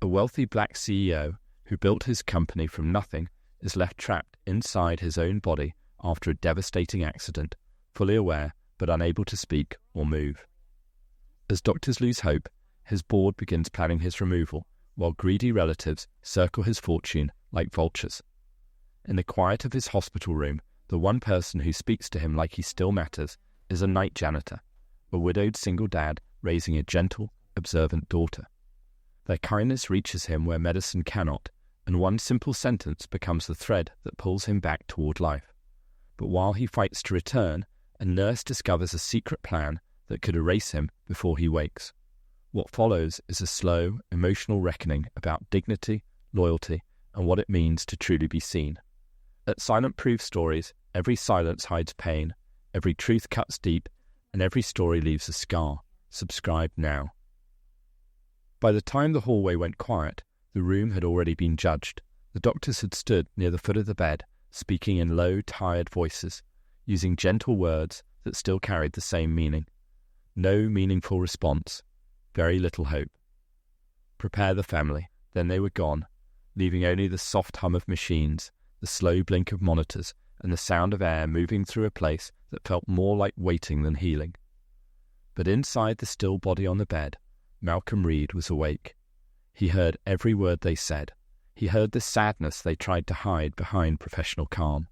A wealthy black CEO who built his company from nothing is left trapped inside his own body after a devastating accident, fully aware but unable to speak or move. As doctors lose hope, his board begins planning his removal, while greedy relatives circle his fortune like vultures. In the quiet of his hospital room, the one person who speaks to him like he still matters is a night janitor, a widowed single dad raising a gentle, observant daughter. Their kindness reaches him where medicine cannot, and one simple sentence becomes the thread that pulls him back toward life. But while he fights to return, a nurse discovers a secret plan that could erase him before he wakes. What follows is a slow, emotional reckoning about dignity, loyalty, and what it means to truly be seen. At Silent Proof Stories, every silence hides pain, every truth cuts deep, and every story leaves a scar. Subscribe now. By the time the hallway went quiet, the room had already been judged. The doctors had stood near the foot of the bed, speaking in low, tired voices, using gentle words that still carried the same meaning. No meaningful response. Very little hope. Prepare the family. Then they were gone, leaving only the soft hum of machines, the slow blink of monitors, and the sound of air moving through a place that felt more like waiting than healing. But inside the still body on the bed, Malcolm Reed was awake. He heard every word they said. He heard the sadness they tried to hide behind professional calm.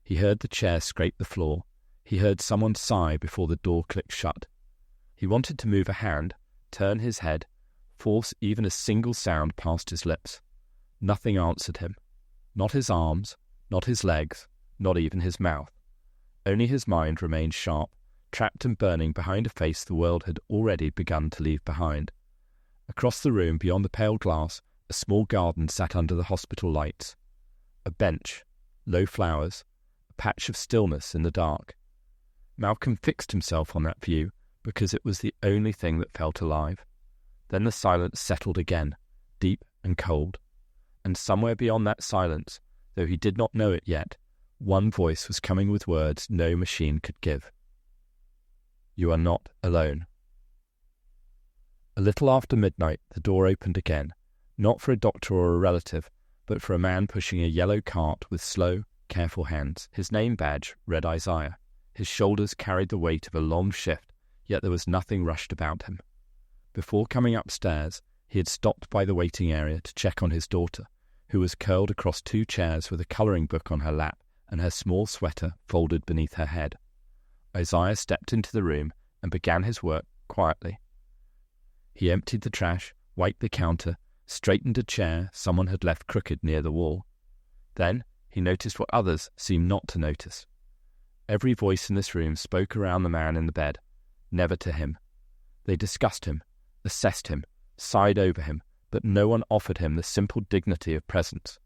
He heard the chair scrape the floor. He heard someone sigh before the door clicked shut. He wanted to move a hand, turn his head, force even a single sound past his lips. Nothing answered him. Not his arms, not his legs, not even his mouth. Only his mind remained sharp, trapped and burning behind a face the world had already begun to leave behind. Across the room, beyond the pale glass, a small garden sat under the hospital lights. A bench, low flowers, a patch of stillness in the dark. Malcolm fixed himself on that view because it was the only thing that felt alive. Then the silence settled again, deep and cold. And somewhere beyond that silence, though he did not know it yet, one voice was coming with words no machine could give. You are not alone. A little after midnight, the door opened again, not for a doctor or a relative, but for a man pushing a yellow cart with slow, careful hands. His name badge read Isaiah. His shoulders carried the weight of a long shift, yet there was nothing rushed about him. Before coming upstairs, he had stopped by the waiting area to check on his daughter, who was curled across two chairs with a colouring book on her lap and her small sweater folded beneath her head. Isaiah stepped into the room and began his work quietly. He emptied the trash, wiped the counter, straightened a chair someone had left crooked near the wall. Then he noticed what others seemed not to notice. Every voice in this room spoke around the man in the bed, never to him. They discussed him, assessed him, sighed over him, but no one offered him the simple dignity of presence.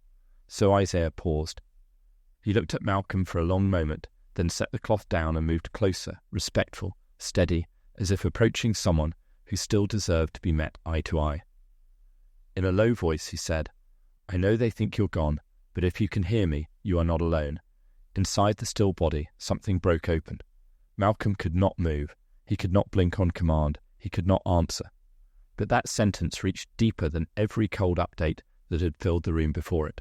So Isaiah paused. He looked at Malcolm for a long moment, then set the cloth down and moved closer, respectful, steady, as if approaching someone who still deserved to be met eye to eye. In a low voice he said, I know they think you're gone, but if you can hear me, you are not alone. Inside the still body, something broke open. Malcolm could not move. He could not blink on command. He could not answer. But that sentence reached deeper than every cold update that had filled the room before it.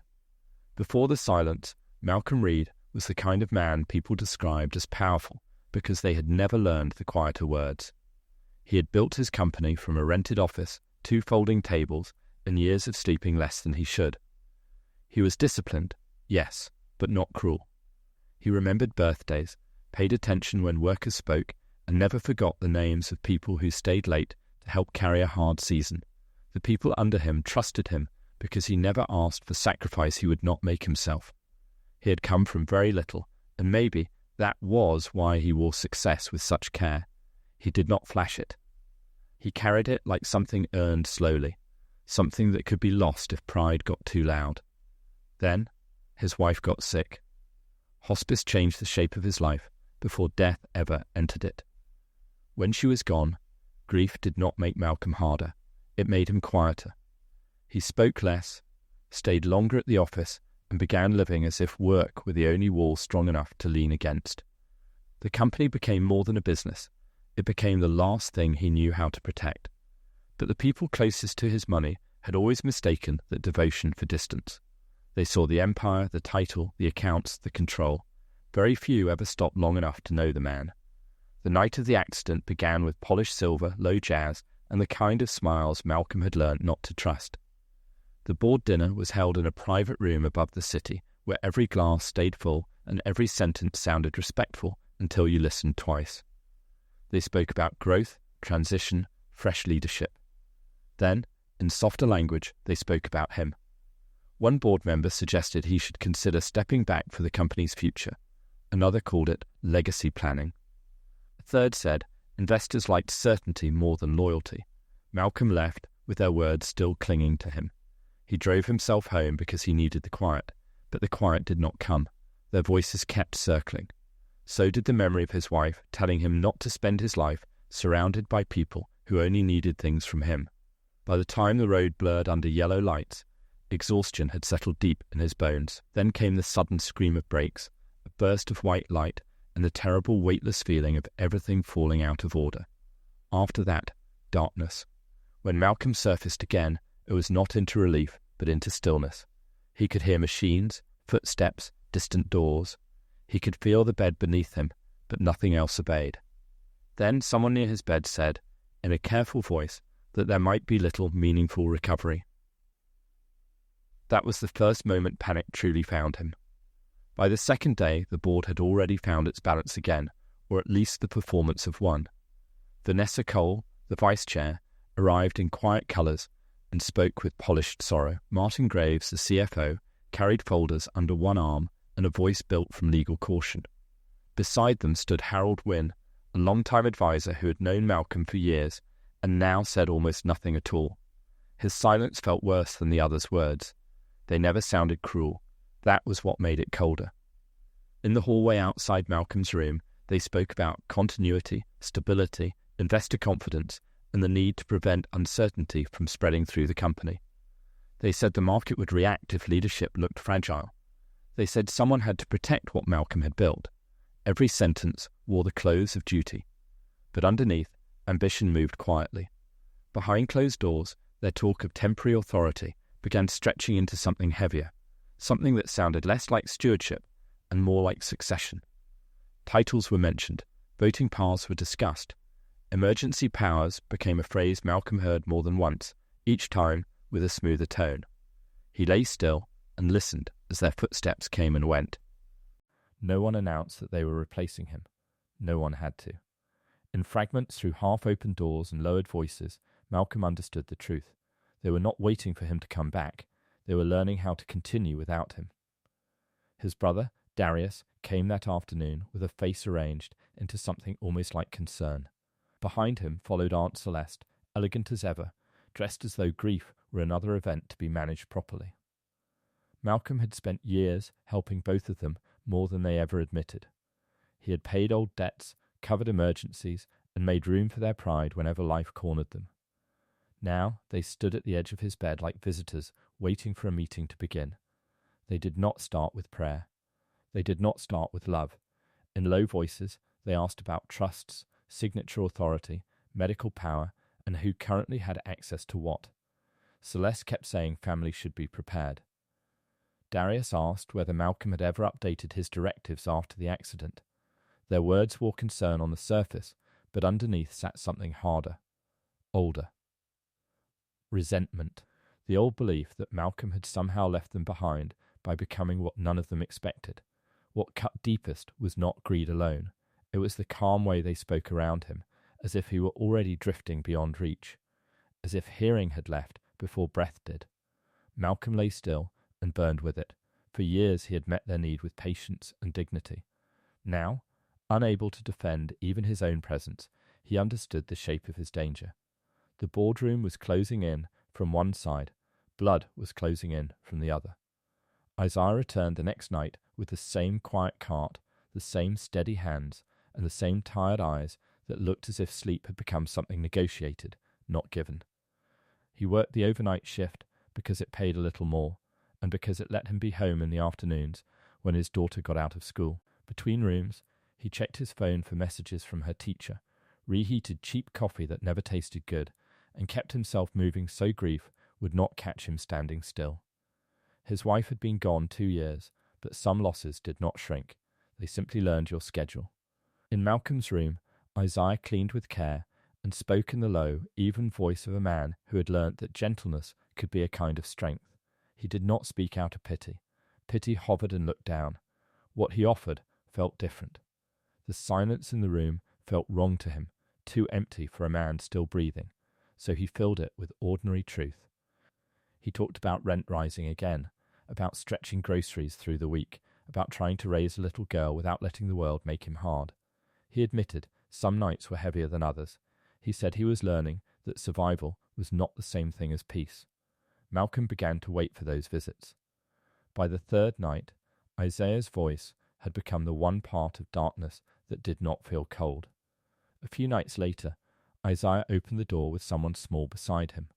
Before the silence, Malcolm Reed was the kind of man people described as powerful because they had never learned the quieter words. He had built his company from a rented office, 2 folding tables, and years of sleeping less than he should. He was disciplined, yes, but not cruel. He remembered birthdays, paid attention when workers spoke, and never forgot the names of people who stayed late to help carry a hard season. The people under him trusted him because he never asked for sacrifice he would not make himself. He had come from very little, and maybe that was why he wore success with such care. He did not flash it. He carried it like something earned slowly, something that could be lost if pride got too loud. Then his wife got sick. Hospice changed the shape of his life before death ever entered it. When she was gone, grief did not make Malcolm harder. It made him quieter. He spoke less, stayed longer at the office, and began living as if work were the only wall strong enough to lean against. The company became more than a business. It became the last thing he knew how to protect. But the people closest to his money had always mistaken that devotion for distance. They saw the empire, the title, the accounts, the control. Very few ever stopped long enough to know the man. The night of the accident began with polished silver, low jazz, and the kind of smiles Malcolm had learnt not to trust. The board dinner was held in a private room above the city, where every glass stayed full and every sentence sounded respectful until you listened twice. They spoke about growth, transition, fresh leadership. Then, in softer language, they spoke about him. One board member suggested he should consider stepping back for the company's future. Another called it legacy planning. A third said investors liked certainty more than loyalty. Malcolm left with their words still clinging to him. He drove himself home because he needed the quiet, but the quiet did not come. Their voices kept circling. So did the memory of his wife telling him not to spend his life surrounded by people who only needed things from him. By the time the road blurred under yellow lights, exhaustion had settled deep in his bones. Then came the sudden scream of brakes, a burst of white light, and the terrible weightless feeling of everything falling out of order. After that, darkness. When Malcolm surfaced again, it was not into relief, but into stillness. He could hear machines, footsteps, distant doors. He could feel the bed beneath him, but nothing else obeyed. Then someone near his bed said, in a careful voice, that there might be little meaningful recovery. That was the first moment panic truly found him. By the second day, the board had already found its balance again, or at least the performance of one. Vanessa Cole, the vice chair, arrived in quiet colours and spoke with polished sorrow. Martin Graves, the CFO, carried folders under one arm and a voice built from legal caution. Beside them stood Harold Wynne, a long-time advisor who had known Malcolm for years and now said almost nothing at all. His silence felt worse than the others' words. They never sounded cruel. That was what made it colder. In the hallway outside Malcolm's room, they spoke about continuity, stability, investor confidence, and the need to prevent uncertainty from spreading through the company. They said the market would react if leadership looked fragile. They said someone had to protect what Malcolm had built. Every sentence wore the clothes of duty. But underneath, ambition moved quietly. Behind closed doors, their talk of temporary authority began stretching into something heavier, something that sounded less like stewardship and more like succession. Titles were mentioned, voting paths were discussed. Emergency powers became a phrase Malcolm heard more than once, each time with a smoother tone. He lay still and listened as their footsteps came and went. No one announced that they were replacing him. No one had to. In fragments through half-open doors and lowered voices, Malcolm understood the truth. They were not waiting for him to come back. They were learning how to continue without him. His brother, Darius, came that afternoon with a face arranged into something almost like concern. Behind him followed Aunt Celeste, elegant as ever, dressed as though grief were another event to be managed properly. Malcolm had spent years helping both of them more than they ever admitted. He had paid old debts, covered emergencies, and made room for their pride whenever life cornered them. Now they stood at the edge of his bed like visitors waiting for a meeting to begin. They did not start with prayer. They did not start with love. In low voices, they asked about trusts, signature authority, medical power, and who currently had access to what. Celeste kept saying family should be prepared. Darius asked whether Malcolm had ever updated his directives after the accident. Their words wore concern on the surface, but underneath sat something harder, older. Resentment, the old belief that Malcolm had somehow left them behind by becoming what none of them expected. What cut deepest was not greed alone. It was the calm way they spoke around him, as if he were already drifting beyond reach, as if hearing had left before breath did. Malcolm lay still and burned with it. For years he had met their need with patience and dignity. Now, unable to defend even his own presence, he understood the shape of his danger. The boardroom was closing in from one side. Blood was closing in from the other. Isaiah returned the next night with the same quiet cart, the same steady hands, and the same tired eyes that looked as if sleep had become something negotiated, not given. He worked the overnight shift because it paid a little more, and because it let him be home in the afternoons when his daughter got out of school. Between rooms, he checked his phone for messages from her teacher, reheated cheap coffee that never tasted good, and kept himself moving so grief would not catch him standing still. His wife had been gone 2 years, but some losses did not shrink. They simply learned your schedule. In Malcolm's room, Isaiah cleaned with care and spoke in the low, even voice of a man who had learnt that gentleness could be a kind of strength. He did not speak out of pity. Pity hovered and looked down. What he offered felt different. The silence in the room felt wrong to him, too empty for a man still breathing, so he filled it with ordinary truth. He talked about rent rising again, about stretching groceries through the week, about trying to raise a little girl without letting the world make him hard. He admitted some nights were heavier than others. He said he was learning that survival was not the same thing as peace. Malcolm began to wait for those visits. By the third night, Isaiah's voice had become the one part of darkness that did not feel cold. A few nights later, Isaiah opened the door with someone small beside him.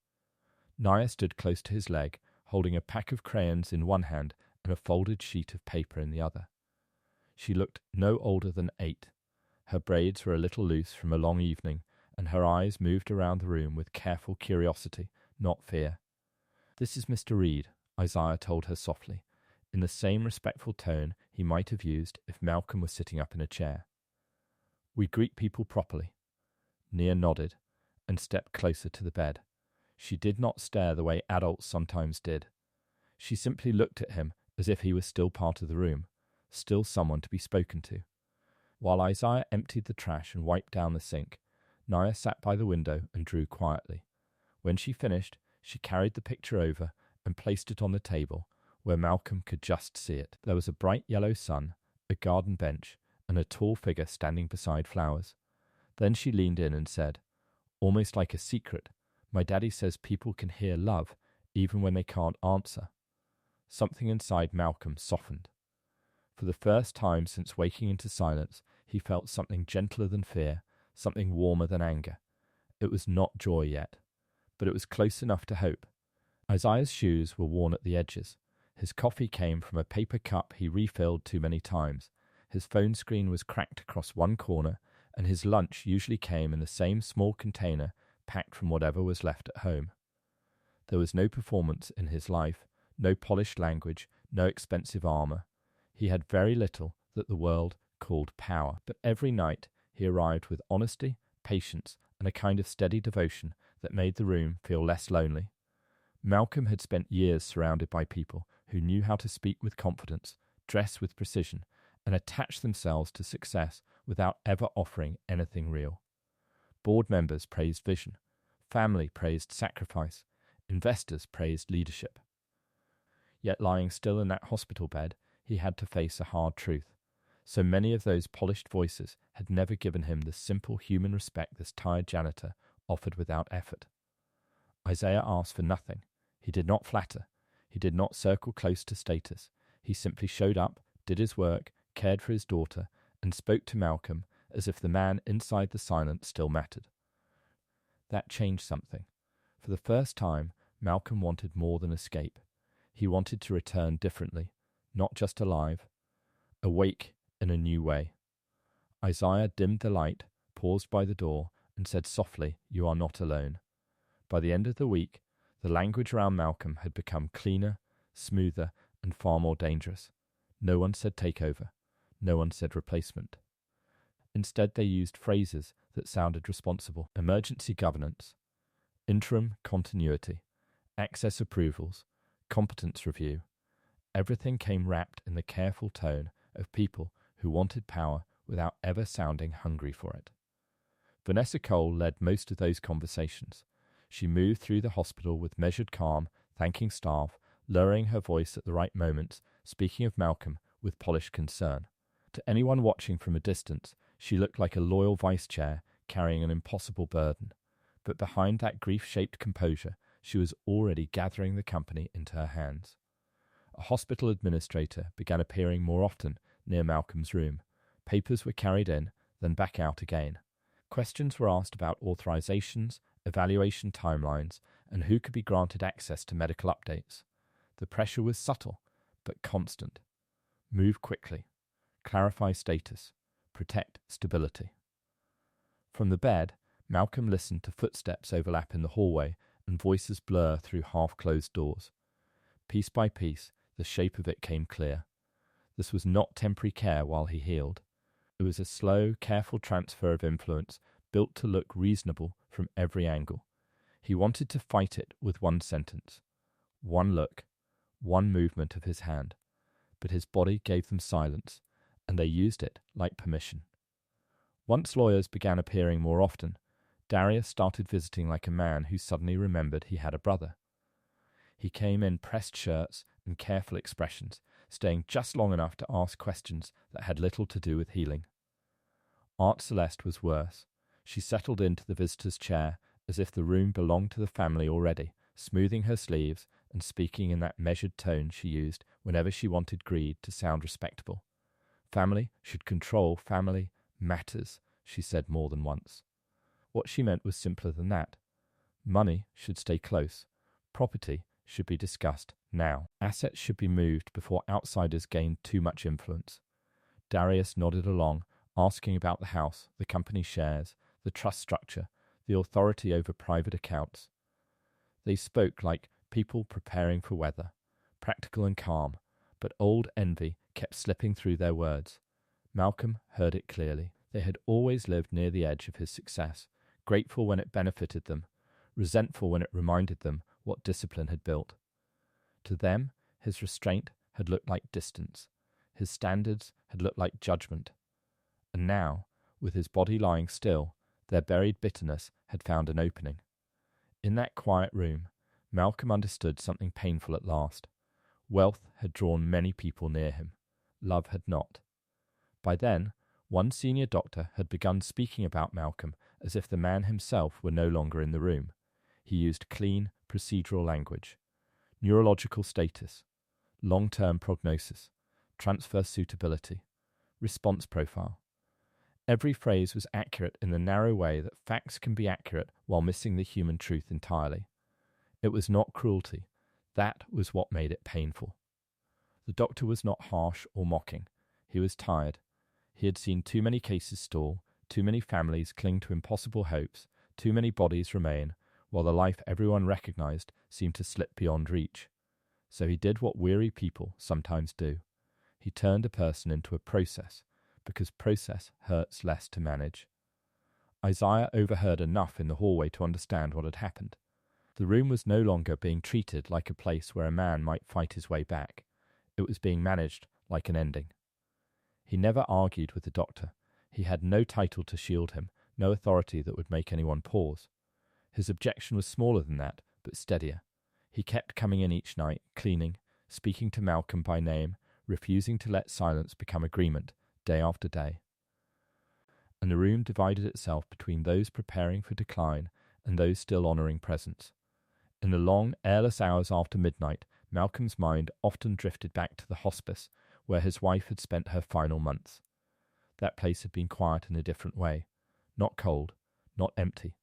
Naya stood close to his leg, holding a pack of crayons in one hand and a folded sheet of paper in the other. She looked no older than 8. Her braids were a little loose from a long evening, and her eyes moved around the room with careful curiosity, not fear. "This is Mr. Reed," Isaiah told her softly, in the same respectful tone he might have used if Malcolm was sitting up in a chair. "We greet people properly." Nia nodded and stepped closer to the bed. She did not stare the way adults sometimes did. She simply looked at him as if he was still part of the room, still someone to be spoken to. While Isaiah emptied the trash and wiped down the sink, Naya sat by the window and drew quietly. When she finished, she carried the picture over and placed it on the table, where Malcolm could just see it. There was a bright yellow sun, a garden bench, and a tall figure standing beside flowers. Then she leaned in and said, almost like a secret, "My daddy says people can hear love even when they can't answer." Something inside Malcolm softened. For the first time since waking into silence, he felt something gentler than fear, something warmer than anger. It was not joy yet, but it was close enough to hope. Isaiah's shoes were worn at the edges. His coffee came from a paper cup he refilled too many times. His phone screen was cracked across one corner, and his lunch usually came in the same small container packed from whatever was left at home. There was no performance in his life, no polished language, no expensive armor. He had very little that the world called power, but every night he arrived with honesty, patience, and a kind of steady devotion that made the room feel less lonely. Malcolm had spent years surrounded by people who knew how to speak with confidence, dress with precision, and attach themselves to success without ever offering anything real. Board members praised vision, family praised sacrifice, investors praised leadership. Yet lying still in that hospital bed, he had to face a hard truth. So many of those polished voices had never given him the simple human respect this tired janitor offered without effort. Isaiah asked for nothing. He did not flatter. He did not circle close to status. He simply showed up, did his work, cared for his daughter, and spoke to Malcolm as if the man inside the silence still mattered. That changed something. For the first time, Malcolm wanted more than escape. He wanted to return differently, not just alive, awake in a new way. Isaiah dimmed the light, paused by the door, and said softly, "You are not alone." By the end of the week, the language around Malcolm had become cleaner, smoother, and far more dangerous. No one said takeover. No one said replacement. Instead, they used phrases that sounded responsible: emergency governance, interim continuity, access approvals, competence review. Everything came wrapped in the careful tone of people who wanted power without ever sounding hungry for it. Vanessa Cole led most of those conversations. She moved through the hospital with measured calm, thanking staff, lowering her voice at the right moments, speaking of Malcolm with polished concern. To anyone watching from a distance, she looked like a loyal vice chair carrying an impossible burden. But behind that grief-shaped composure, she was already gathering the company into her hands. A hospital administrator began appearing more often near Malcolm's room. Papers were carried in, then back out again. Questions were asked about authorizations, evaluation timelines, and who could be granted access to medical updates. The pressure was subtle, but constant. Move quickly. Clarify status. Protect stability. From the bed, Malcolm listened to footsteps overlap in the hallway and voices blur through half-closed doors. Piece by piece, the shape of it came clear. This was not temporary care while he healed. It was a slow, careful transfer of influence built to look reasonable from every angle. He wanted to fight it with one sentence, one look, one movement of his hand, but his body gave them silence, and they used it like permission. Once lawyers began appearing more often, Darius started visiting like a man who suddenly remembered he had a brother. He came in pressed shirts and careful expressions, staying just long enough to ask questions that had little to do with healing. Aunt Celeste was worse. She settled into the visitor's chair as if the room belonged to the family already, smoothing her sleeves and speaking in that measured tone she used whenever she wanted greed to sound respectable. Family should control family matters, she said more than once. What she meant was simpler than that. Money should stay close. Property should be discussed now. Assets should be moved before outsiders gained too much influence. Darius nodded along, asking about the house, the company shares, the trust structure, the authority over private accounts. They spoke like people preparing for weather, practical and calm, but old envy kept slipping through their words. Malcolm heard it clearly. They had always lived near the edge of his success, grateful when it benefited them, resentful when it reminded them what discipline had built. To them, his restraint had looked like distance. His standards had looked like judgment. And now, with his body lying still, their buried bitterness had found an opening. In that quiet room, Malcolm understood something painful at last. Wealth had drawn many people near him. Love had not. By then, one senior doctor had begun speaking about Malcolm as if the man himself were no longer in the room. He used clean, procedural language. Neurological status, long-term prognosis, transfer suitability, response profile. Every phrase was accurate in the narrow way that facts can be accurate while missing the human truth entirely. It was not cruelty. That was what made it painful. The doctor was not harsh or mocking. He was tired. He had seen too many cases stall, too many families cling to impossible hopes, too many bodies remain, while the life everyone recognized seemed to slip beyond reach. So he did what weary people sometimes do. He turned a person into a process, because process hurts less to manage. Isaiah overheard enough in the hallway to understand what had happened. The room was no longer being treated like a place where a man might fight his way back. It was being managed like an ending. He never argued with the doctor. He had no title to shield him, no authority that would make anyone pause. His objection was smaller than that, but steadier. He kept coming in each night, cleaning, speaking to Malcolm by name, refusing to let silence become agreement, day after day. And the room divided itself between those preparing for decline and those still honouring presence. In the long, airless hours after midnight, Malcolm's mind often drifted back to the hospice, where his wife had spent her final months. That place had been quiet in a different way. Not cold, not empty.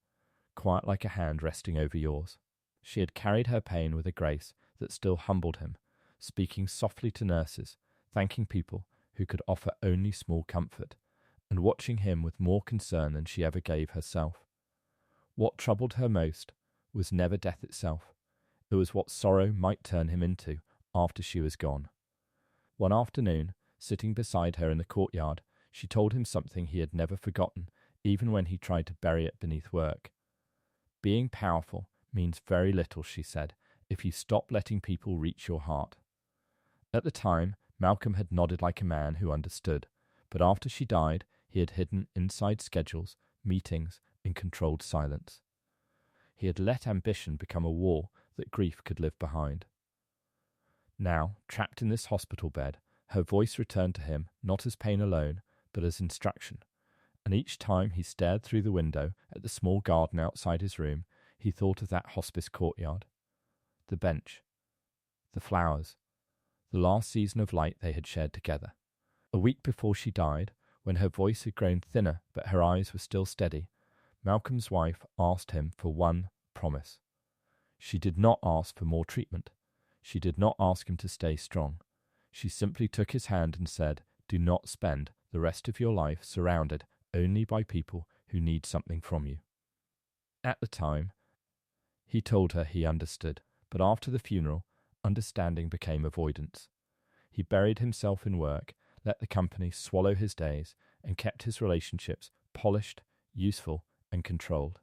Quiet like a hand resting over yours. She had carried her pain with a grace that still humbled him, speaking softly to nurses, thanking people who could offer only small comfort, and watching him with more concern than she ever gave herself. What troubled her most was never death itself. It was what sorrow might turn him into after she was gone. One afternoon, sitting beside her in the courtyard, she told him something he had never forgotten, even when he tried to bury it beneath work. Being powerful means very little, she said, if you stop letting people reach your heart. At the time, Malcolm had nodded like a man who understood, but after she died, he had hidden inside schedules, meetings, in controlled silence. He had let ambition become a wall that grief could live behind. Now, trapped in this hospital bed, her voice returned to him not as pain alone, but as instruction, and each time he stared through the window at the small garden outside his room, he thought of that hospice courtyard. The bench. The flowers. The last season of light they had shared together. A week before she died, when her voice had grown thinner but her eyes were still steady, Malcolm's wife asked him for one promise. She did not ask for more treatment. She did not ask him to stay strong. She simply took his hand and said, "Do not spend the rest of your life surrounded only by people who need something from you." At the time, He told her he understood, but after the funeral, understanding became avoidance. He buried himself in work, let the company swallow his days, and kept his relationships polished, useful, and controlled.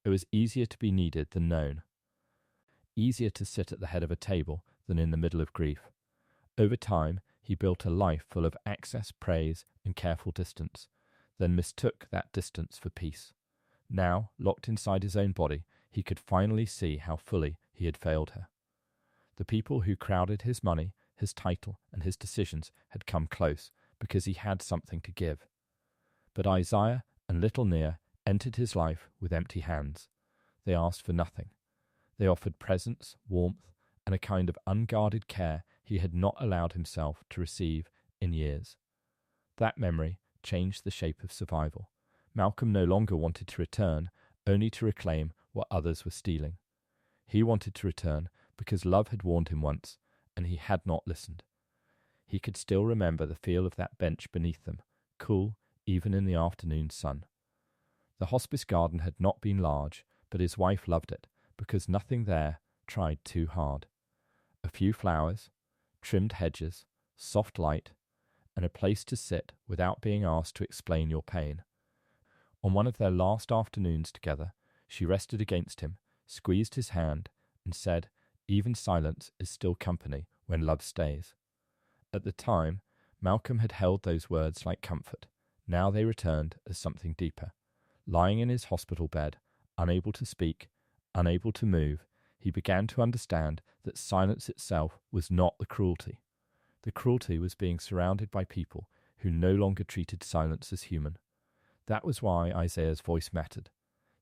It was easier to be needed than known. Easier to sit at the head of a table than in the middle of grief. Over time, he built a life full of access, praise, and careful distance, then mistook that distance for peace. Now, locked inside his own body, he could finally see how fully he had failed her. The people who crowded his money, his title, and his decisions had come close because he had something to give. But Isaiah and little Nia entered his life with empty hands. They asked for nothing. They offered presence, warmth, and a kind of unguarded care he had not allowed himself to receive in years. That memory changed the shape of survival. Malcolm no longer wanted to return, only to reclaim what others were stealing. He wanted to return because love had warned him once, and he had not listened. He could still remember the feel of that bench beneath them, cool even in the afternoon sun. The hospice garden had not been large, but his wife loved it, because nothing there tried too hard. A few flowers, trimmed hedges, soft light, and a place to sit without being asked to explain your pain. On one of their last afternoons together, she rested against him, squeezed his hand, and said, "Even silence is still company when love stays." At the time, Malcolm had held those words like comfort. Now they returned as something deeper. Lying in his hospital bed, unable to speak, unable to move, he began to understand that silence itself was not the cruelty. The cruelty was being surrounded by people who no longer treated silence as human. That was why Isaiah's voice mattered.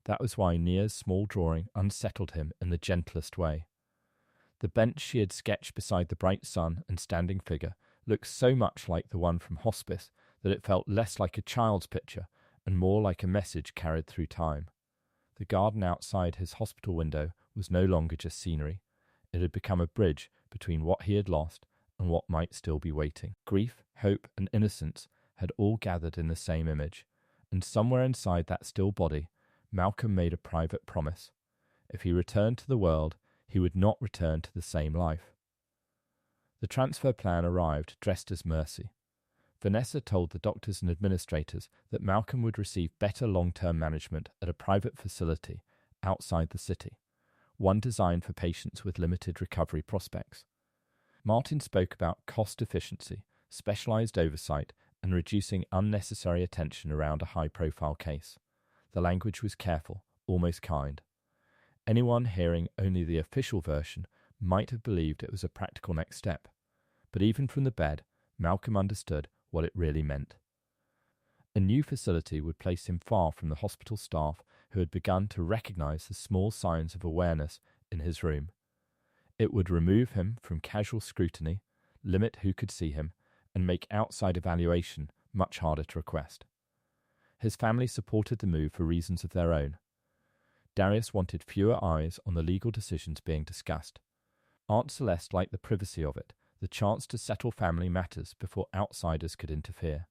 That was why Nia's small drawing unsettled him in the gentlest way. The bench she had sketched beside the bright sun and standing figure looked so much like the one from hospice that it felt less like a child's picture and more like a message carried through time. The garden outside his hospital window was no longer just scenery. It had become a bridge between what he had lost and what might still be waiting. Grief, hope, and innocence had all gathered in the same image, and somewhere inside that still body, Malcolm made a private promise. If he returned to the world, he would not return to the same life. The transfer plan arrived dressed as mercy. Vanessa told the doctors and administrators that Malcolm would receive better long-term management at a private facility outside the city, one designed for patients with limited recovery prospects. Martin spoke about cost efficiency, specialized oversight, and reducing unnecessary attention around a high-profile case. The language was careful, almost kind. Anyone hearing only the official version might have believed it was a practical next step. But even from the bed, Malcolm understood what it really meant. A new facility would place him far from the hospital staff who had begun to recognize the small signs of awareness in his room. It would remove him from casual scrutiny, limit who could see him, and make outside evaluation much harder to request. His family supported the move for reasons of their own. Darius wanted fewer eyes on the legal decisions being discussed. Aunt Celeste liked the privacy of it, the chance to settle family matters before outsiders could interfere.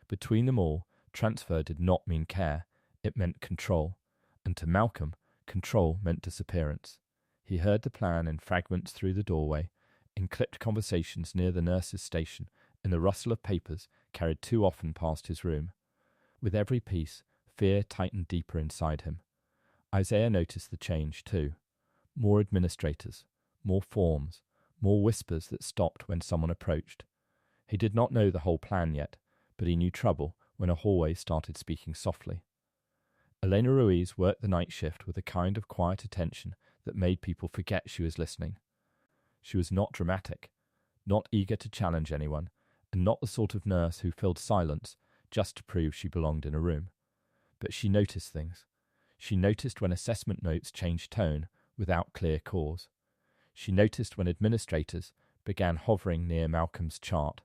Between them all, transfer did not mean care, it meant control. And to Malcolm, control meant disappearance. He heard the plan in fragments through the doorway, in clipped conversations near the nurse's station, in the rustle of papers carried too often past his room. With every piece, fear tightened deeper inside him. Isaiah noticed the change too. More administrators, more forms, more whispers that stopped when someone approached. He did not know the whole plan yet, but he knew trouble when a hallway started speaking softly. Elena Ruiz worked the night shift with a kind of quiet attention that made people forget she was listening. She was not dramatic, not eager to challenge anyone, and not the sort of nurse who filled silence just to prove she belonged in a room. But she noticed things. She noticed when assessment notes changed tone without clear cause. She noticed when administrators began hovering near Malcolm's chart.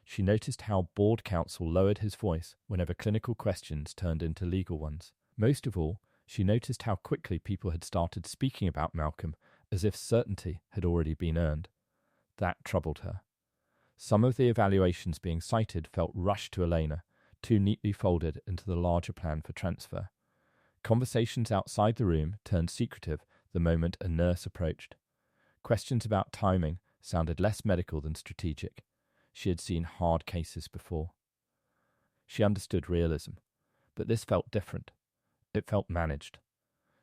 She noticed how board counsel lowered his voice whenever clinical questions turned into legal ones. Most of all, she noticed how quickly people had started speaking about Malcolm as if certainty had already been earned. That troubled her. Some of the evaluations being cited felt rushed to Elena, too neatly folded into the larger plan for transfer. Conversations outside the room turned secretive the moment a nurse approached. Questions about timing sounded less medical than strategic. She had seen hard cases before. She understood realism, but this felt different. It felt managed.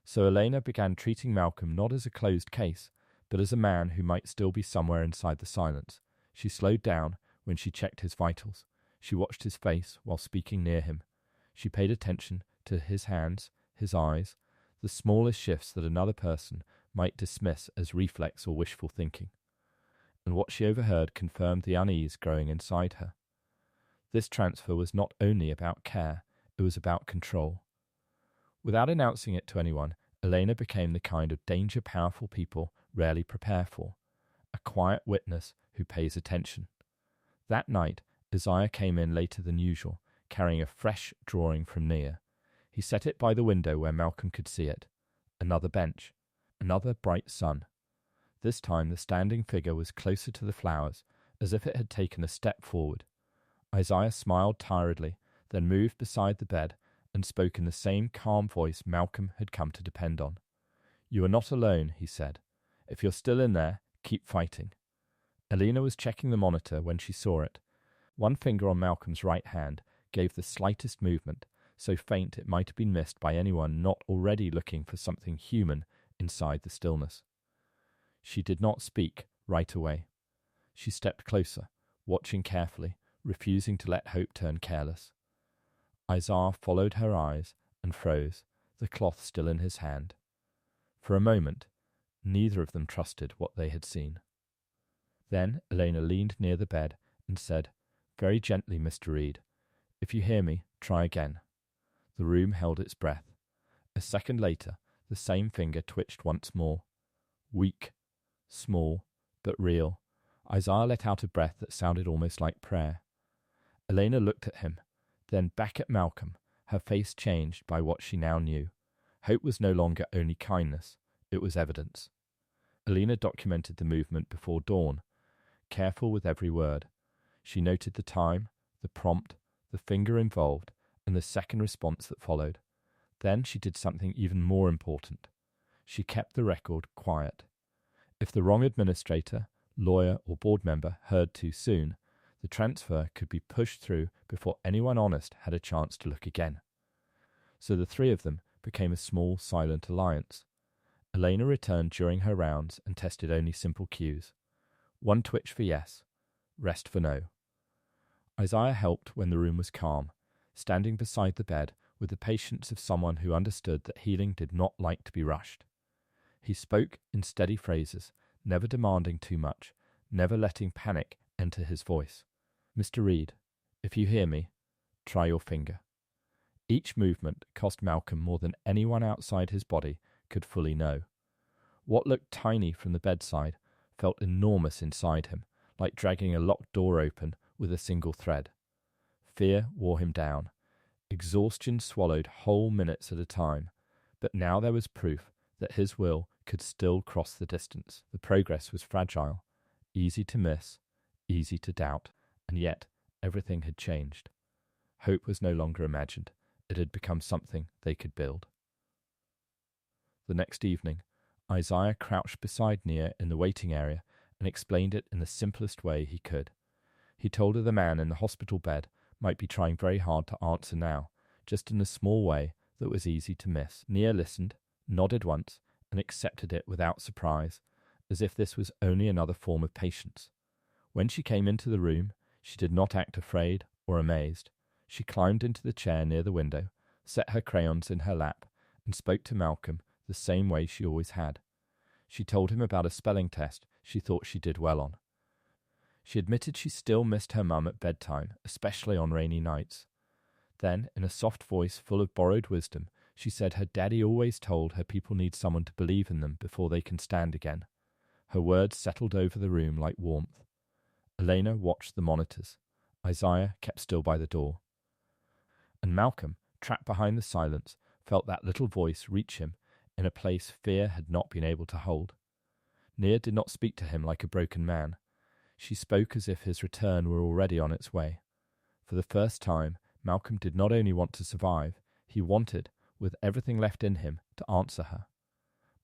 So Elena began treating Malcolm not as a closed case, but as a man who might still be somewhere inside the silence. She slowed down when she checked his vitals. She watched his face while speaking near him. She paid attention to his hands, his eyes, the smallest shifts that another person might dismiss as reflex or wishful thinking. And what she overheard confirmed the unease growing inside her. This transfer was not only about care, it was about control. Without announcing it to anyone, Elena became the kind of danger powerful people rarely prepare for, a quiet witness who pays attention. That night, Isaiah came in later than usual, carrying a fresh drawing from Nia. He set it by the window where Malcolm could see it. Another bench, another bright sun. This time the standing figure was closer to the flowers, as if it had taken a step forward. Isaiah smiled tiredly, then moved beside the bed and spoke in the same calm voice Malcolm had come to depend on. "You are not alone," he said. "If you're still in there, keep fighting." Elena was checking the monitor when she saw it. One finger on Malcolm's right hand gave the slightest movement, so faint it might have been missed by anyone not already looking for something human inside the stillness. She did not speak right away. She stepped closer, watching carefully, refusing to let hope turn careless. Isaiah followed her eyes and froze, the cloth still in his hand. For a moment, neither of them trusted what they had seen. Then Elena leaned near the bed and said, "Very gently, Mr. Reed. If you hear me, try again." The room held its breath. A second later, the same finger twitched once more. Weak, small, but real, Isaiah let out a breath that sounded almost like prayer. Elena looked at him, then back at Malcolm, her face changed by what she now knew. Hope was no longer only kindness, it was evidence. Elena documented the movement before dawn, careful with every word. She noted the time, the prompt, the finger involved, and the second response that followed. Then she did something even more important. She kept the record quiet. If the wrong administrator, lawyer, or board member heard too soon, the transfer could be pushed through before anyone honest had a chance to look again. So the three of them became a small, silent alliance. Elena returned during her rounds and tested only simple cues. One twitch for yes, rest for no. Isaiah helped when the room was calm, standing beside the bed with the patience of someone who understood that healing did not like to be rushed. He spoke in steady phrases, never demanding too much, never letting panic enter his voice. "Mr. Reed, if you hear me, try your finger." Each movement cost Malcolm more than anyone outside his body could fully know. What looked tiny from the bedside felt enormous inside him, like dragging a locked door open with a single thread. Fear wore him down. Exhaustion swallowed whole minutes at a time. But now there was proof that his will could still cross the distance. The progress was fragile, easy to miss, easy to doubt, and yet everything had changed. Hope was no longer imagined. It had become something they could build. The next evening, Isaiah crouched beside Nia in the waiting area and explained it in the simplest way he could. He told her the man in the hospital bed might be trying very hard to answer now, just in a small way that was easy to miss. Nia listened, nodded once, and accepted it without surprise, as if this was only another form of patience. When she came into the room, she did not act afraid or amazed. She climbed into the chair near the window, set her crayons in her lap, and spoke to Malcolm the same way she always had. She told him about a spelling test she thought she did well on. She admitted she still missed her mum at bedtime, especially on rainy nights. Then, in a soft voice full of borrowed wisdom, she said her daddy always told her people need someone to believe in them before they can stand again. Her words settled over the room like warmth. Elena watched the monitors. Isaiah kept still by the door. And Malcolm, trapped behind the silence, felt that little voice reach him in a place fear had not been able to hold. Nia did not speak to him like a broken man. She spoke as if his return were already on its way. For the first time, Malcolm did not only want to survive, he wanted, with everything left in him, to answer her.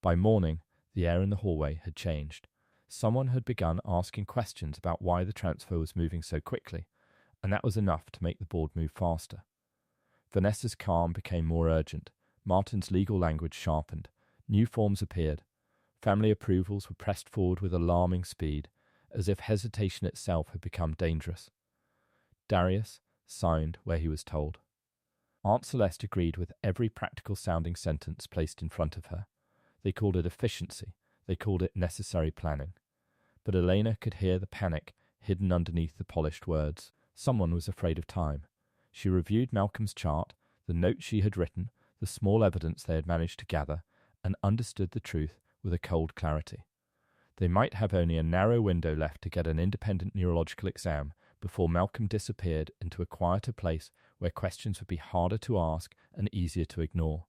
By morning, the air in the hallway had changed. Someone had begun asking questions about why the transfer was moving so quickly, and that was enough to make the board move faster. Vanessa's calm became more urgent. Martin's legal language sharpened. New forms appeared. Family approvals were pressed forward with alarming speed, as if hesitation itself had become dangerous. Darius signed where he was told. Aunt Celeste agreed with every practical-sounding sentence placed in front of her. They called it efficiency. They called it necessary planning. But Elena could hear the panic hidden underneath the polished words. Someone was afraid of time. She reviewed Malcolm's chart, the notes she had written, the small evidence they had managed to gather, and understood the truth with a cold clarity. They might have only a narrow window left to get an independent neurological exam before Malcolm disappeared into a quieter place where questions would be harder to ask and easier to ignore.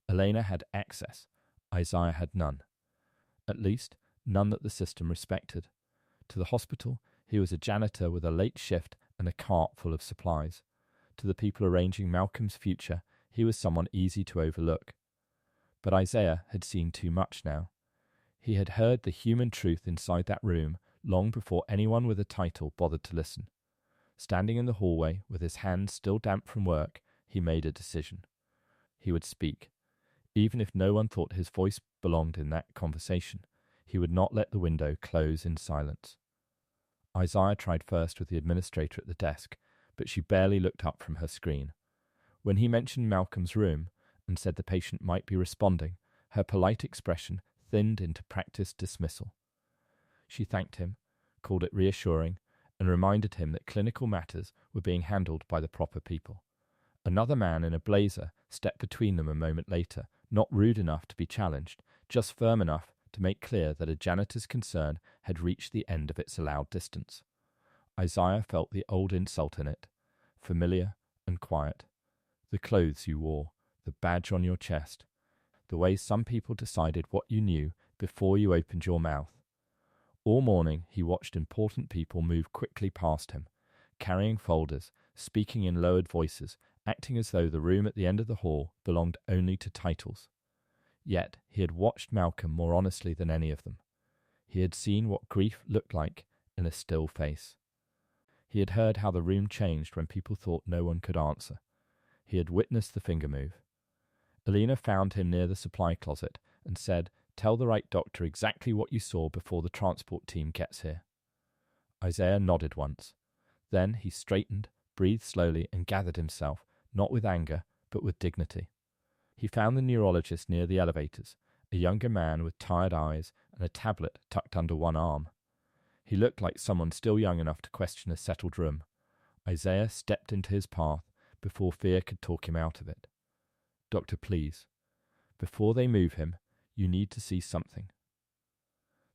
Elena had access. Isaiah had none. At least, none that the system respected. To the hospital, he was a janitor with a late shift and a cart full of supplies. To the people arranging Malcolm's future, he was someone easy to overlook. But Isaiah had seen too much now. He had heard the human truth inside that room long before anyone with a title bothered to listen. Standing in the hallway, with his hands still damp from work, he made a decision. He would speak. Even if no one thought his voice belonged in that conversation, he would not let the window close in silence. Isaiah tried first with the administrator at the desk, but she barely looked up from her screen. When he mentioned Malcolm's room and said the patient might be responding, her polite expression thinned into practiced dismissal. She thanked him, called it reassuring, and reminded him that clinical matters were being handled by the proper people. Another man in a blazer stepped between them a moment later, not rude enough to be challenged, just firm enough to make clear that a janitor's concern had reached the end of its allowed distance. Isaiah felt the old insult in it, familiar and quiet. The clothes you wore, the badge on your chest, the way some people decided what you knew before you opened your mouth. All morning he watched important people move quickly past him, carrying folders, speaking in lowered voices, acting as though the room at the end of the hall belonged only to titles. Yet he had watched Malcolm more honestly than any of them. He had seen what grief looked like in a still face. He had heard how the room changed when people thought no one could answer. He had witnessed the finger move. Elena found him near the supply closet and said, "Tell the right doctor exactly what you saw before the transport team gets here." Isaiah nodded once. Then he straightened, breathed slowly, and gathered himself, not with anger, but with dignity. He found the neurologist near the elevators, a younger man with tired eyes and a tablet tucked under one arm. He looked like someone still young enough to question a settled room. Isaiah stepped into his path before fear could talk him out of it. "Doctor, please. Before they move him, you need to see something."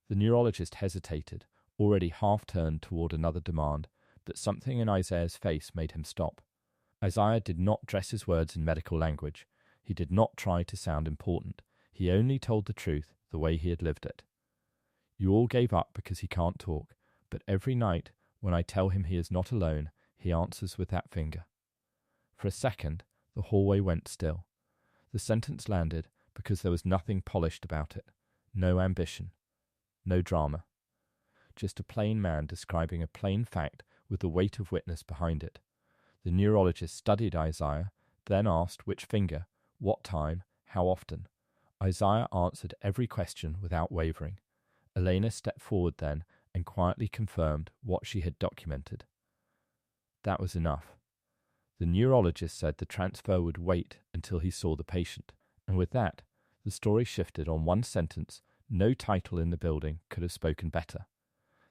The neurologist hesitated, already half-turned toward another demand, but something in Isaiah's face made him stop. Isaiah did not dress his words in medical language. He did not try to sound important. He only told the truth the way he had lived it. "You all gave up because he can't talk, but every night, when I tell him he is not alone, he answers with that finger." For a second, the hallway went still. The sentence landed because there was nothing polished about it. No ambition. No drama. Just a plain man describing a plain fact with the weight of witness behind it. The neurologist studied Isaiah, then asked which finger, what time, how often. Isaiah answered every question without wavering. Elena stepped forward then and quietly confirmed what she had documented. That was enough. The neurologist said the transfer would wait until he saw the patient, and with that, the story shifted on one sentence. No title in the building could have spoken better.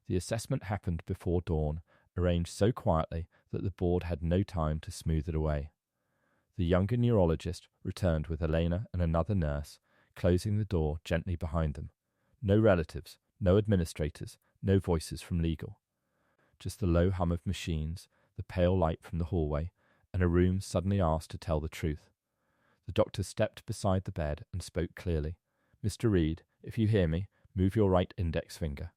The assessment happened before dawn, arranged so quietly that the board had no time to smooth it away. The younger neurologist returned with Elena and another nurse, closing the door gently behind them. No relatives, no administrators, no voices from legal. Just the low hum of machines, the pale light from the hallway, and a room suddenly asked to tell the truth. The doctor stepped beside the bed and spoke clearly. "Mr. Reed, if you hear me, move your right index finger."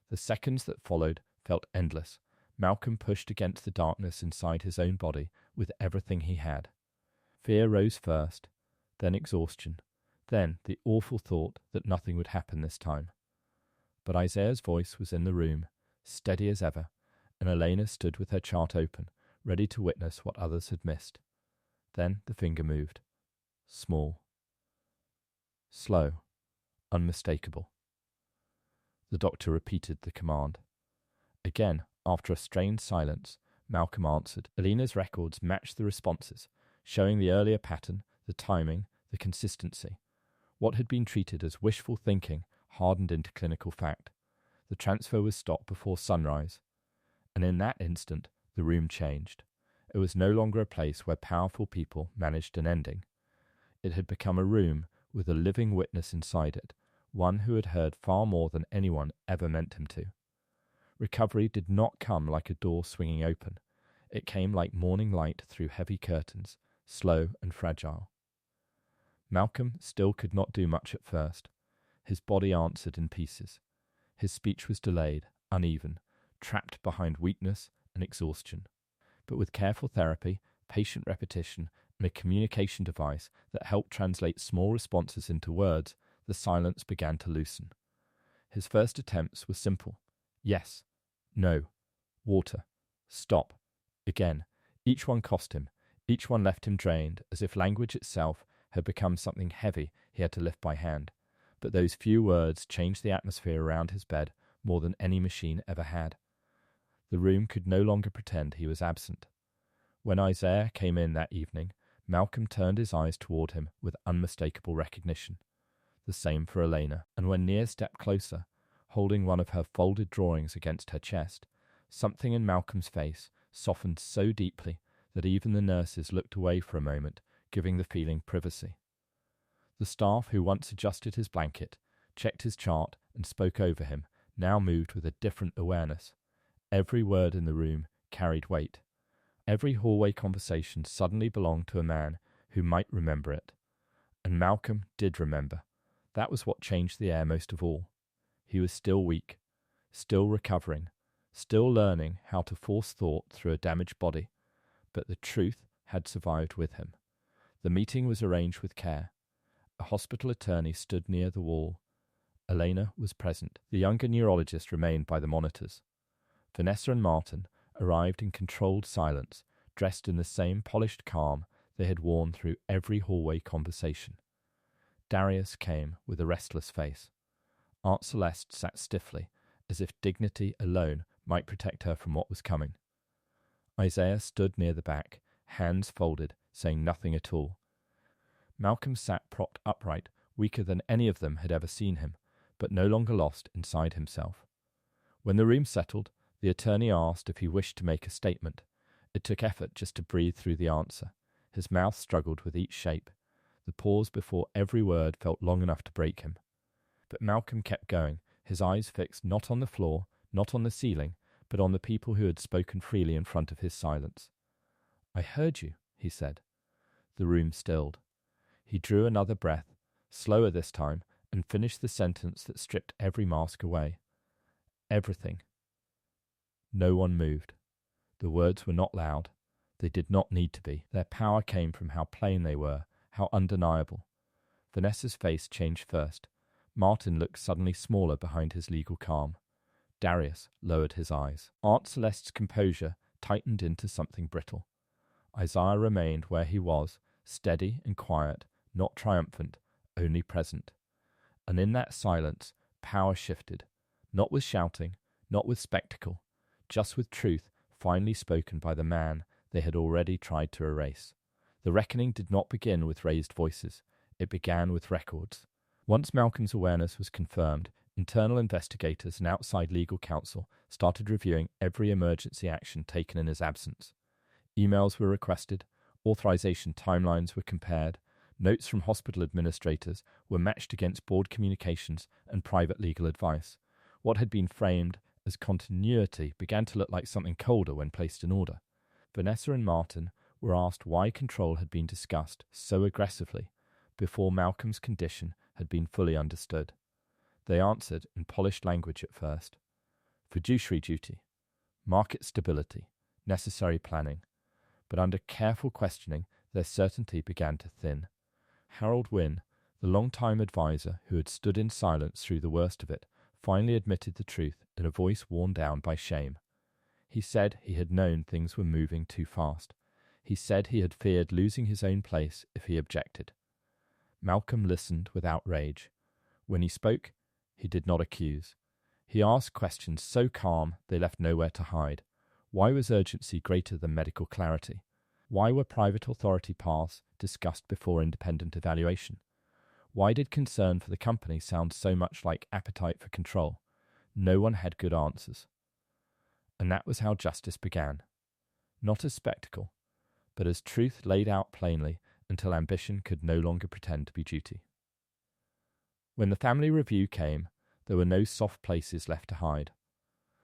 The seconds that followed felt endless. Malcolm pushed against the darkness inside his own body with everything he had. Fear rose first, then exhaustion, Then the awful thought that nothing would happen this time. But Isaiah's voice was in the room, steady as ever, and Elena stood with her chart open, ready to witness what others had missed. Then the finger moved. Small. Slow. Unmistakable. The doctor repeated the command. Again, after a strained silence, Malcolm answered. Elena's records matched the responses, showing the earlier pattern, the timing, the consistency. What had been treated as wishful thinking hardened into clinical fact. The transfer was stopped before sunrise, and in that instant the room changed. It was no longer a place where powerful people managed an ending. It had become a room with a living witness inside it, one who had heard far more than anyone ever meant him to. Recovery did not come like a door swinging open. It came like morning light through heavy curtains, slow and fragile. Malcolm still could not do much at first. His body answered in pieces. His speech was delayed, uneven, trapped behind weakness and exhaustion. But with careful therapy, patient repetition, and a communication device that helped translate small responses into words, the silence began to loosen. His first attempts were simple. Yes. No. Water. Stop. Again. Each one cost him. Each one left him drained, as if language itself had become something heavy he had to lift by hand. But those few words changed the atmosphere around his bed more than any machine ever had. The room could no longer pretend he was absent. When Isaiah came in that evening, Malcolm turned his eyes toward him with unmistakable recognition. The same for Elena, and when Nia stepped closer, holding one of her folded drawings against her chest, something in Malcolm's face softened so deeply that even the nurses looked away for a moment, giving the feeling privacy. The staff who once adjusted his blanket, checked his chart, and spoke over him, now moved with a different awareness. Every word in the room carried weight. Every hallway conversation suddenly belonged to a man who might remember it. And Malcolm did remember. That was what changed the air most of all. He was still weak, still recovering, still learning how to force thought through a damaged body, but the truth had survived with him. The meeting was arranged with care. A hospital attorney stood near the wall. Elena was present. The younger neurologist remained by the monitors. Vanessa and Martin arrived in controlled silence, dressed in the same polished calm they had worn through every hallway conversation. Darius came with a restless face. Aunt Celeste sat stiffly, as if dignity alone might protect her from what was coming. Isaiah stood near the back, hands folded, saying nothing at all. Malcolm sat propped upright, weaker than any of them had ever seen him, but no longer lost inside himself. When the room settled, the attorney asked if he wished to make a statement. It took effort just to breathe through the answer. His mouth struggled with each shape. The pause before every word felt long enough to break him. But Malcolm kept going, his eyes fixed not on the floor, not on the ceiling, but on the people who had spoken freely in front of his silence. "I heard you," he said. The room stilled. He drew another breath, slower this time, and finished the sentence that stripped every mask away. Everything. No one moved. The words were not loud. They did not need to be. Their power came from how plain they were, how undeniable. Vanessa's face changed first. Martin looked suddenly smaller behind his legal calm. Darius lowered his eyes. Aunt Celeste's composure tightened into something brittle. Isaiah remained where he was, steady and quiet, not triumphant, only present. And in that silence, power shifted, not with shouting, not with spectacle, just with truth finally spoken by the man they had already tried to erase. The reckoning did not begin with raised voices. It began with records. Once Malcolm's awareness was confirmed, internal investigators and outside legal counsel started reviewing every emergency action taken in his absence. Emails were requested, authorization timelines were compared, notes from hospital administrators were matched against board communications and private legal advice. What had been framed as continuity began to look like something colder when placed in order. Vanessa and Martin were asked why control had been discussed so aggressively before Malcolm's condition had been fully understood. They answered in polished language at first. Fiduciary duty, market stability, necessary planning. But under careful questioning, their certainty began to thin. Harold Wynne, The long-time advisor, who had stood in silence through the worst of it, finally admitted the truth in a voice worn down by shame. He said he had known things were moving too fast. He said he had feared losing his own place if he objected. Malcolm listened without rage. When he spoke, he did not accuse. He asked questions so calm they left nowhere to hide. Why was urgency greater than medical clarity? Why were private authority paths discussed before independent evaluation? Why did concern for the company sound so much like appetite for control? No one had good answers. And that was how justice began. Not as spectacle, but as truth laid out plainly until ambition could no longer pretend to be duty. When the family review came, there were no soft places left to hide.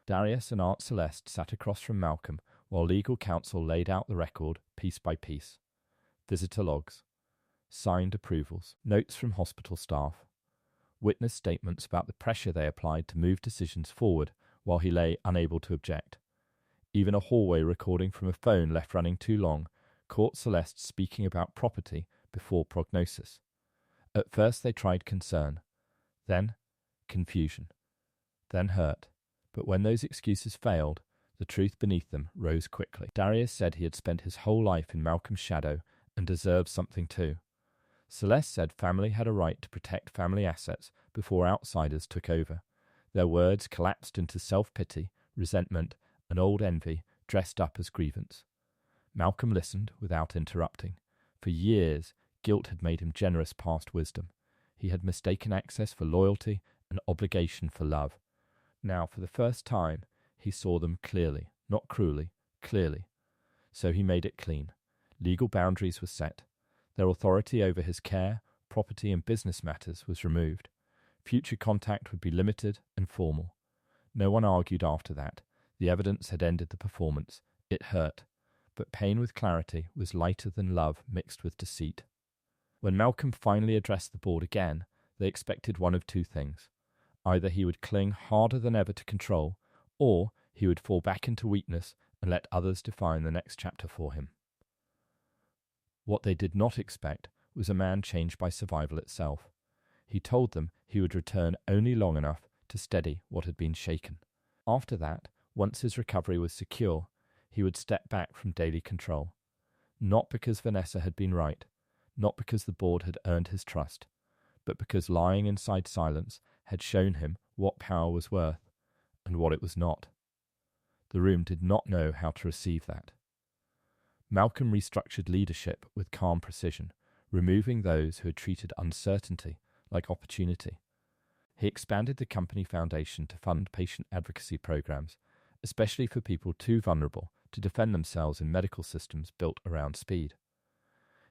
Darius and Aunt Celeste sat across from Malcolm while legal counsel laid out the record piece by piece. Visitor logs, signed approvals, notes from hospital staff, witness statements about the pressure they applied to move decisions forward while he lay unable to object. Even a hallway recording from a phone left running too long caught Celeste speaking about property before prognosis. At first they tried concern, then confusion, then hurt. But when those excuses failed, the truth beneath them rose quickly. Darius said he had spent his whole life in Malcolm's shadow and deserved something too. Celeste said family had a right to protect family assets before outsiders took over. Their words collapsed into self-pity, resentment, and old envy dressed up as grievance. Malcolm listened without interrupting. For years, guilt had made him generous past wisdom. He had mistaken access for loyalty and obligation for love. Now, for the first time, he saw them clearly, not cruelly, clearly. So he made it clean. Legal boundaries were set. Their authority over his care, property, and business matters was removed. Future contact would be limited and formal. No one argued after that. The evidence had ended the performance. It hurt. But pain with clarity was lighter than love mixed with deceit. When Malcolm finally addressed the board again, they expected one of two things. Either he would cling harder than ever to control, or he would fall back into weakness and let others define the next chapter for him. What they did not expect was a man changed by survival itself. He told them he would return only long enough to steady what had been shaken. After that, once his recovery was secure, he would step back from daily control. Not because Vanessa had been right, not because the board had earned his trust, but because lying inside silence had shown him what power was worth and what it was not. The room did not know how to receive that. Malcolm restructured leadership with calm precision, removing those who had treated uncertainty like opportunity. He expanded the company foundation to fund patient advocacy programs, especially for people too vulnerable to defend themselves in medical systems built around speed.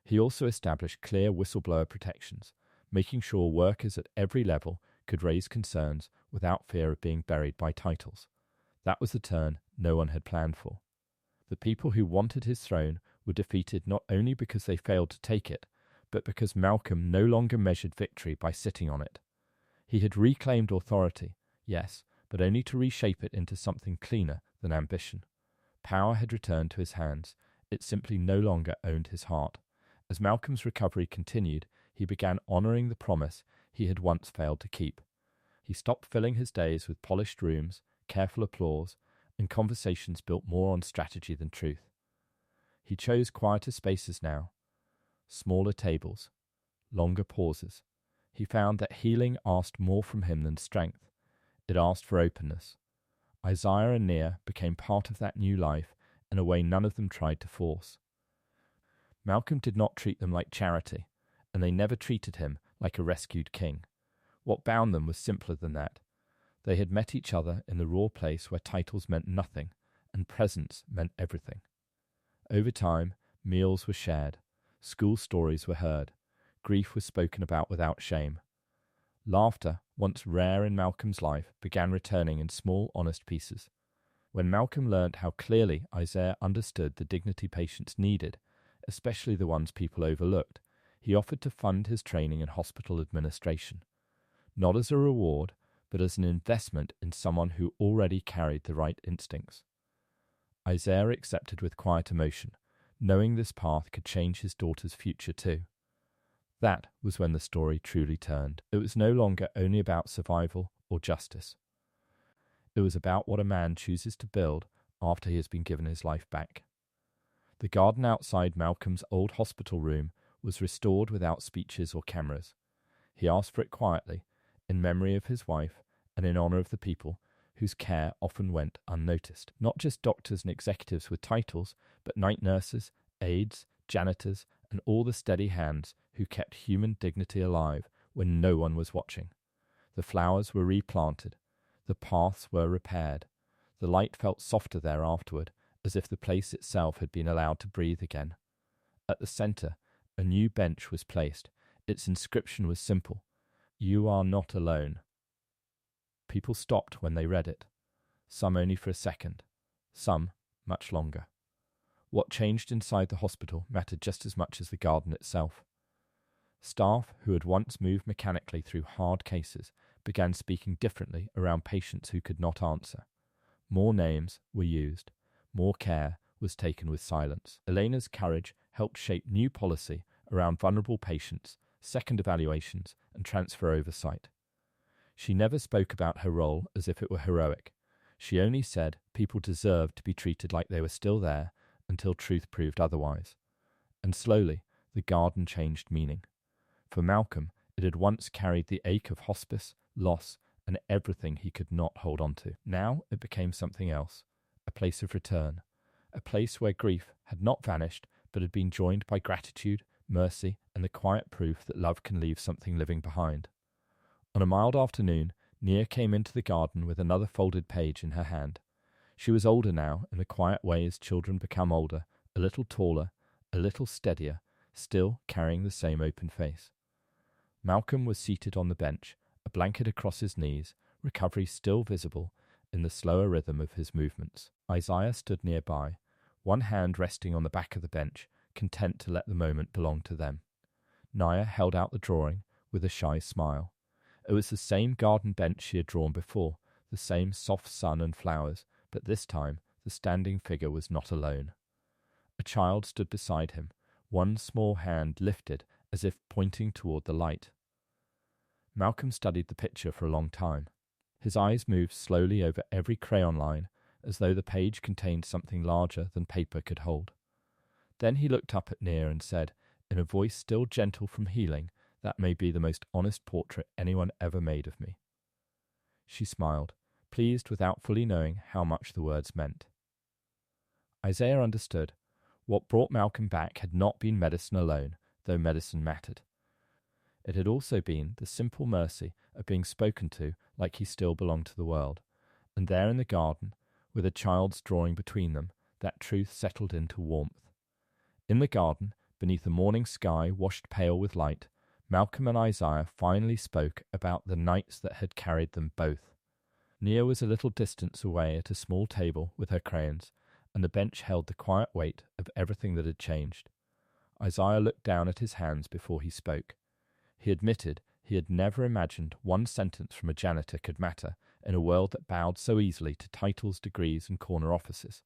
He also established clear whistleblower protections, making sure workers at every level could raise concerns without fear of being buried by titles. That was the turn no one had planned for. The people who wanted his throne were defeated not only because they failed to take it, but because Malcolm no longer measured victory by sitting on it. He had reclaimed authority, yes, but only to reshape it into something cleaner than ambition. Power had returned to his hands. It simply no longer owned his heart. As Malcolm's recovery continued, he began honouring the promise he had once failed to keep. He stopped filling his days with polished rooms, careful applause, and conversations built more on strategy than truth. He chose quieter spaces now, smaller tables, longer pauses. He found that healing asked more from him than strength. It asked for openness. Isaiah and Nia became part of that new life in a way none of them tried to force. Malcolm did not treat them like charity, and they never treated him like a rescued king. What bound them was simpler than that. They had met each other in the raw place where titles meant nothing, and presence meant everything. Over time, meals were shared, school stories were heard, grief was spoken about without shame. Laughter, once rare in Malcolm's life, began returning in small, honest pieces. When Malcolm learnt how clearly Isaiah understood the dignity patients needed, especially the ones people overlooked, he offered to fund his training in hospital administration. Not as a reward, but as an investment in someone who already carried the right instincts. Isaiah accepted with quiet emotion, knowing this path could change his daughter's future too. That was when the story truly turned. It was no longer only about survival or justice. It was about what a man chooses to build after he has been given his life back. The garden outside Malcolm's old hospital room was restored without speeches or cameras. He asked for it quietly, in memory of his wife and in honor of the people whose care often went unnoticed. Not just doctors and executives with titles, but night nurses, aides, janitors, and all the steady hands who kept human dignity alive when no one was watching. The flowers were replanted. The paths were repaired. The light felt softer there afterward, as if the place itself had been allowed to breathe again. At the centre, a new bench was placed. Its inscription was simple: "You are not alone." People stopped when they read it, some only for a second, some much longer. What changed inside the hospital mattered just as much as the garden itself. Staff who had once moved mechanically through hard cases began speaking differently around patients who could not answer. More names were used. More care was taken with silence. Elena's courage helped shape new policy around vulnerable patients, second evaluations, and transfer oversight. She never spoke about her role as if it were heroic. She only said people deserved to be treated like they were still there until truth proved otherwise. And slowly, the garden changed meaning. For Malcolm, it had once carried the ache of hospice, loss, and everything he could not hold on to. Now it became something else, a place of return, a place where grief had not vanished but had been joined by gratitude, mercy, and the quiet proof that love can leave something living behind. On a mild afternoon, Nia came into the garden with another folded page in her hand. She was older now, in the quiet way as children become older, a little taller, a little steadier, still carrying the same open face. Malcolm was seated on the bench, a blanket across his knees, recovery still visible in the slower rhythm of his movements. Isaiah stood nearby, one hand resting on the back of the bench, content to let the moment belong to them. Nia held out the drawing with a shy smile. It was the same garden bench she had drawn before, the same soft sun and flowers, but this time the standing figure was not alone. A child stood beside him, one small hand lifted as if pointing toward the light. Malcolm studied the picture for a long time. His eyes moved slowly over every crayon line, as though the page contained something larger than paper could hold. Then he looked up at Nia and said, in a voice still gentle from healing, "That may be the most honest portrait anyone ever made of me." She smiled, pleased without fully knowing how much the words meant. Isaiah understood. What brought Malcolm back had not been medicine alone, though medicine mattered. It had also been the simple mercy of being spoken to like he still belonged to the world. And there in the garden, with a child's drawing between them, that truth settled into warmth. In the garden, beneath a morning sky washed pale with light, Malcolm and Isaiah finally spoke about the nights that had carried them both. Nia was a little distance away at a small table with her crayons, and the bench held the quiet weight of everything that had changed. Isaiah looked down at his hands before he spoke. He admitted he had never imagined one sentence from a janitor could matter in a world that bowed so easily to titles, degrees, and corner offices.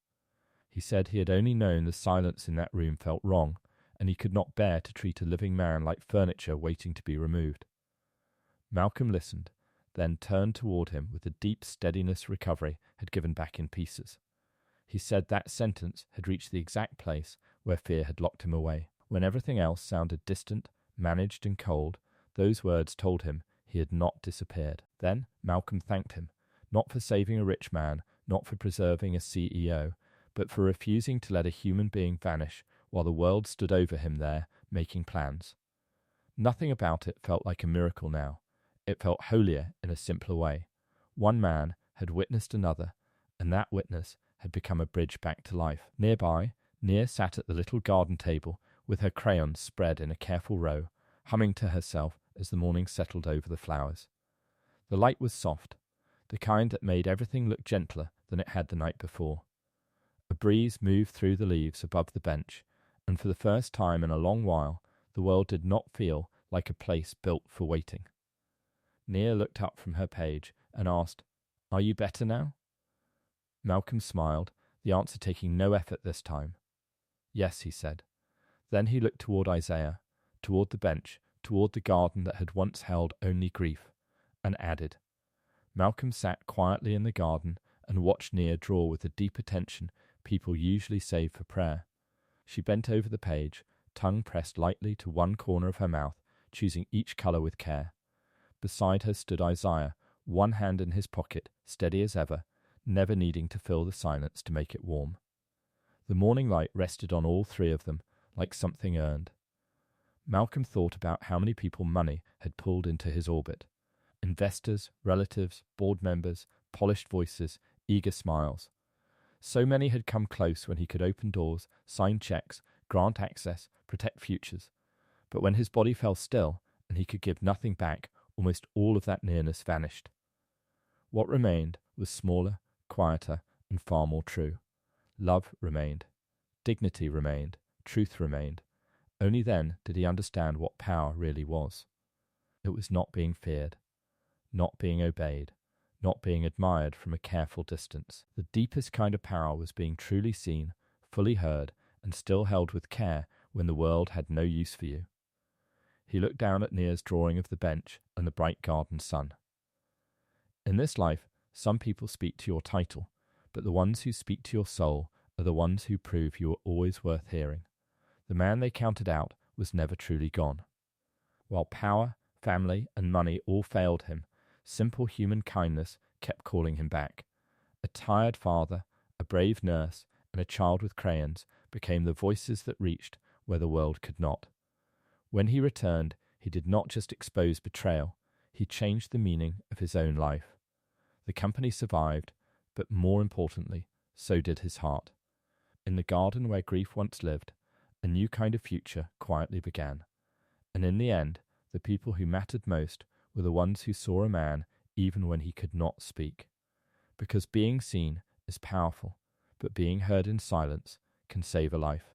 He said he had only known the silence in that room felt wrong, and he could not bear to treat a living man like furniture waiting to be removed. Malcolm listened, then turned toward him with the deep steadiness recovery had given back in pieces. He said that sentence had reached the exact place where fear had locked him away. When everything else sounded distant, managed, and cold, those words told him he had not disappeared. Then Malcolm thanked him, not for saving a rich man, not for preserving a CEO, but for refusing to let a human being vanish while the world stood over him there, making plans. Nothing about it felt like a miracle now. It felt holier in a simpler way. One man had witnessed another, and that witness had become a bridge back to life. Nearby, Nia sat at the little garden table with her crayons spread in a careful row, humming to herself as the morning settled over the flowers. The light was soft, the kind that made everything look gentler than it had the night before. A breeze moved through the leaves above the bench, and for the first time in a long while, the world did not feel like a place built for waiting. Nia looked up from her page and asked, "Are you better now?" Malcolm smiled, the answer taking no effort this time. "Yes," he said. Then he looked toward Isaiah, toward the bench, toward the garden that had once held only grief, and added. Malcolm sat quietly in the garden and watched Nia draw with the deep attention people usually save for prayer. She bent over the page, tongue pressed lightly to one corner of her mouth, choosing each colour with care. Beside her stood Isaiah, one hand in his pocket, steady as ever, never needing to fill the silence to make it warm. The morning light rested on all three of them, like something earned. Malcolm thought about how many people money had pulled into his orbit. Investors, relatives, board members, polished voices, eager smiles. So many had come close when he could open doors, sign checks, grant access, protect futures. But when his body fell still and he could give nothing back, almost all of that nearness vanished. What remained was smaller, quieter, and far more true. Love remained. Dignity remained. Truth remained. Only then did he understand what power really was. It was not being feared, not being obeyed, not being admired from a careful distance. The deepest kind of power was being truly seen, fully heard, and still held with care when the world had no use for you. He looked down at Nia's drawing of the bench and the bright garden sun. In this life, some people speak to your title, but the ones who speak to your soul are the ones who prove you are always worth hearing. The man they counted out was never truly gone. While power, family, and money all failed him, simple human kindness kept calling him back. A tired father, a brave nurse, and a child with crayons became the voices that reached where the world could not. When he returned, he did not just expose betrayal, he changed the meaning of his own life. The company survived, but more importantly, so did his heart. In the garden where grief once lived, a new kind of future quietly began. And in the end, the people who mattered most were the ones who saw a man even when he could not speak. Because being seen is powerful, but being heard in silence can save a life.